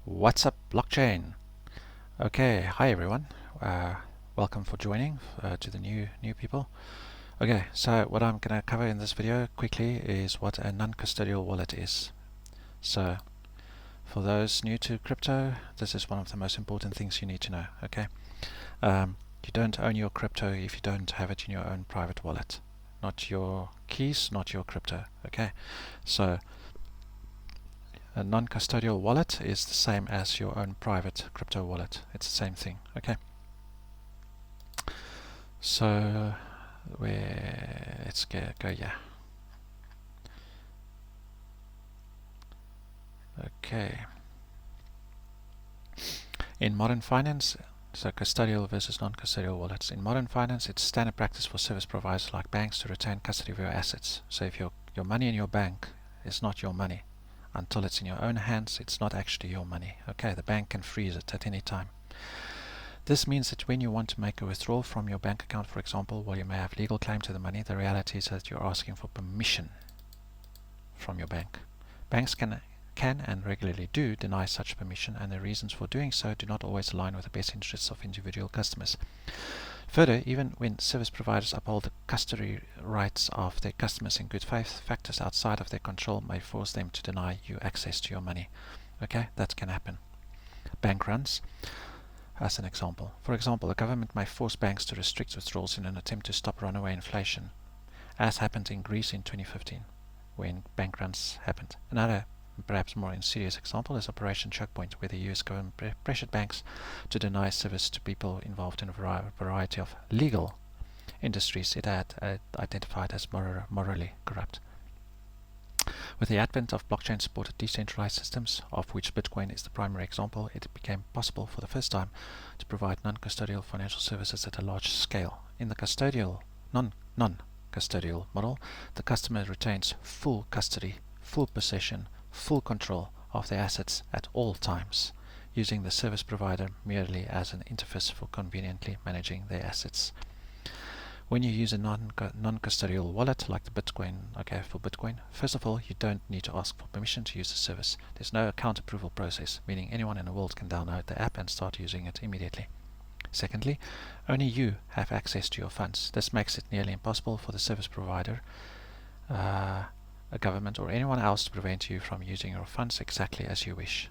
What's up, blockchain? Okay, hi everyone. Welcome for joining to the new people. Okay, so what I'm going to cover in this video quickly is what a non-custodial wallet is. So, for those new to crypto, this is one of the most important things you need to know. Okay, you don't own your crypto if you don't have it in your own private wallet. Not your keys, not your crypto. Okay, so a non-custodial wallet is the same as your own private crypto wallet. It's the same thing. Okay. So let's go yeah. Okay. In modern finance, so custodial versus non-custodial wallets. In modern finance, it's standard practice for service providers like banks to retain custody of your assets. So if your money in your bank is not your money, until it's in your own hands, it's not actually your money. Okay, the bank can freeze it at any time. This means that when you want to make a withdrawal from your bank account, for example, while you may have legal claim to the money, the reality is that you're asking for permission from your bank. Banks can and regularly do deny such permission, and the reasons for doing so do not always align with the best interests of individual customers. Further, even when service providers uphold the custody rights of their customers in good faith, factors outside of their control may force them to deny you access to your money. Okay, that can happen. Bank runs, as an example. For example, the government may force banks to restrict withdrawals in an attempt to stop runaway inflation, as happened in Greece in 2015, when bank runs happened. Another, perhaps more insidious example is Operation Chokepoint, where the US government pressured banks to deny service to people involved in a variety of legal industries it had identified as morally corrupt. With the advent of blockchain-supported decentralized systems, of which Bitcoin is the primary example, it became possible for the first time to provide non-custodial financial services at a large scale. In the custodial non-custodial model, the customer retains full custody, full possession, full control of their assets at all times, using the service provider merely as an interface for conveniently managing their assets. When you use a non-custodial wallet like the Bitcoin, for Bitcoin, first of all, you don't need to ask for permission to use the service. There's no account approval process, meaning anyone in the world can download the app and start using it immediately. Secondly, only you have access to your funds. This makes it nearly impossible for the service provider, a government, or anyone else to prevent you from using your funds exactly as you wish.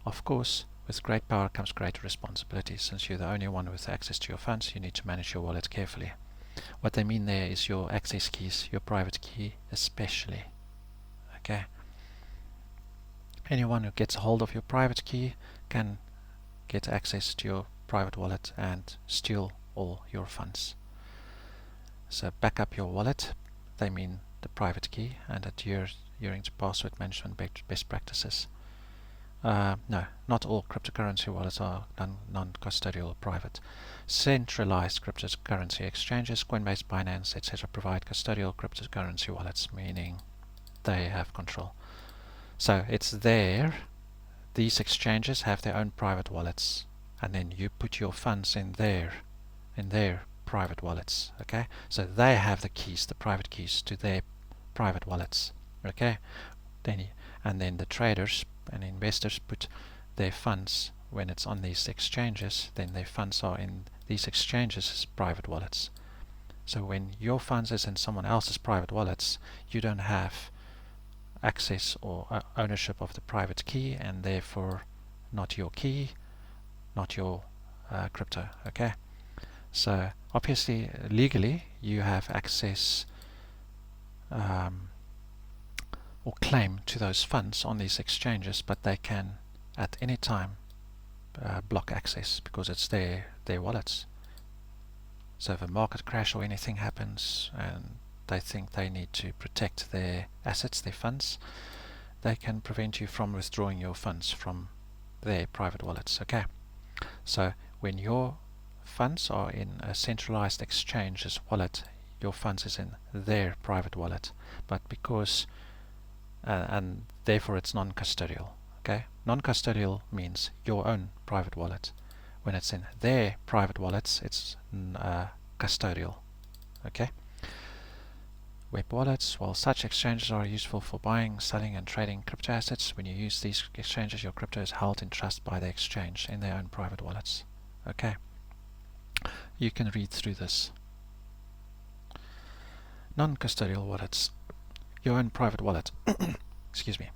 Of course, with great power comes great responsibility. Since you're the only one with access to your funds, you need to manage your wallet carefully. What they mean there is your access keys, your private key especially. Okay. Anyone who gets a hold of your private key can get access to your private wallet and steal all your funds. So back up your wallet, they mean the private key, and adhering to password management best practices. No, not all cryptocurrency wallets are non-custodial or private. Centralized cryptocurrency exchanges, Coinbase, Binance, etc. provide custodial cryptocurrency wallets, meaning they have control. So it's there. These exchanges have their own private wallets, and then you put your funds in their private wallets. Okay, so they have the keys, the private keys to their private wallets. Okay, and then the traders and investors put their funds, when it's on these exchanges, then their funds are in these exchanges as private wallets. So when your funds is in someone else's private wallets, you don't have access or ownership of the private key, and therefore not your key, not your crypto. Okay, so obviously legally you have access or claim to those funds on these exchanges, but they can at any time block access because it's their wallets. So if a market crash or anything happens and they think they need to protect their assets, their funds, they can prevent you from withdrawing your funds from their private wallets. Okay, so when your funds are in a centralized exchange's wallet, your funds is in their private wallet, but because and therefore it's non-custodial. Okay, non-custodial means your own private wallet. When it's in their private wallets, it's custodial. Okay, web wallets. Well, such exchanges are useful for buying, selling and trading crypto assets. When you use these exchanges, your crypto is held in trust by the exchange in their own private wallets. Okay, you can read through this. Non-custodial wallets. Your own private wallet. Excuse me.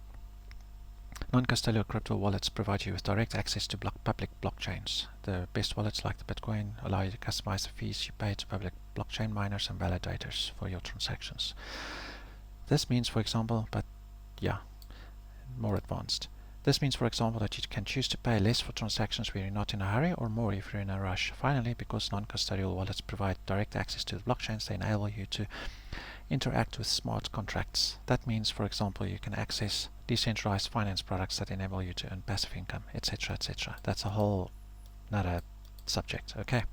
Non-custodial crypto wallets provide you with direct access to public blockchains. The best wallets like the Bitcoin allow you to customize the fees you pay to public blockchain miners and validators for your transactions. This means, for example, more advanced. This means, for example, that you can choose to pay less for transactions where you're not in a hurry, or more if you're in a rush. Finally, because non-custodial wallets provide direct access to the blockchains, they enable you to interact with smart contracts. That means, for example, you can access decentralized finance products that enable you to earn passive income, etc., etc. That's a whole another subject. Okay.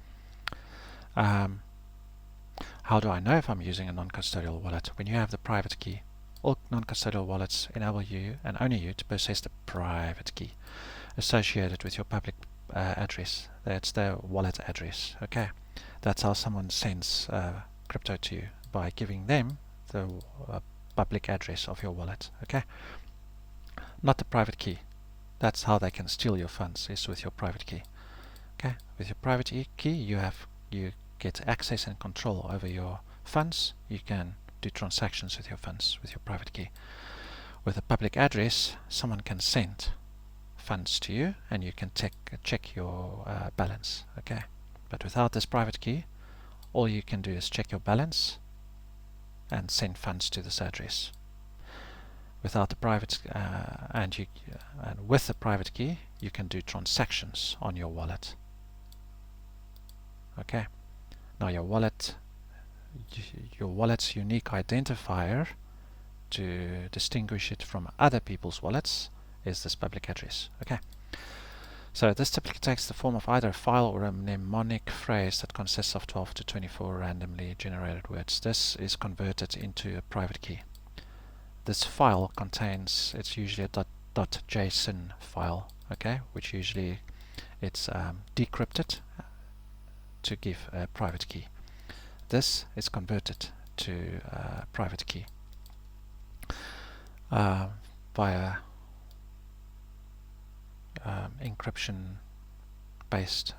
How do I know if I'm using a non-custodial wallet? When you have the private key. All non-custodial wallets enable you and only you to possess the private key associated with your public address. That's the wallet address. Okay, that's how someone sends crypto to you, by giving them the public address of your wallet. Okay, not the private key. That's how they can steal your funds, is with your private key. Okay, with your private key, you get access and control over your funds. You can do transactions with your funds with your private key. With a public address, someone can send funds to you and you can check your balance. Okay, but without this private key, all you can do is check your balance and send funds to this address. Without the private and with the private key, you can do transactions on your wallet. Okay, now your wallet's unique identifier to distinguish it from other people's wallets is this public address. Okay, so this typically takes the form of either a file or a mnemonic phrase that consists of 12 to 24 randomly generated words. This is converted into a private key. This file contains, it's usually a .json file, okay, which usually it's decrypted to give a private key. This is converted to a private key via encryption based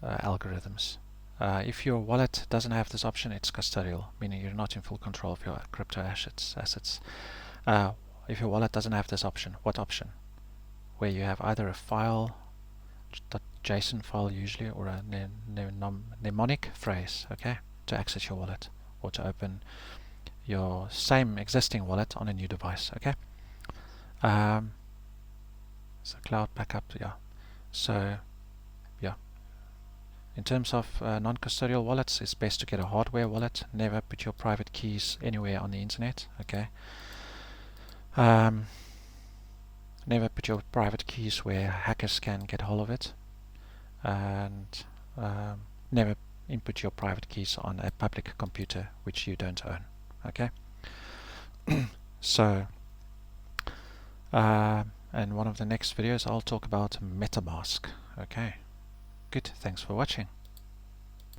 algorithms. If your wallet doesn't have this option, it's custodial, meaning you're not in full control of your crypto assets. If your wallet doesn't have this option, what option? Where you have either a file, .json file usually, or a mnemonic phrase, okay, to access your wallet or to open your same existing wallet on a new device. Okay. So cloud backup, yeah. So yeah, in terms of non-custodial wallets, it's best to get a hardware wallet. Never put your private keys anywhere on the internet. Okay. Never put your private keys where hackers can get hold of it, and never input your private keys on a public computer which you don't own. Okay. So and one of the next videos I'll talk about MetaMask. Okay, good, thanks for watching.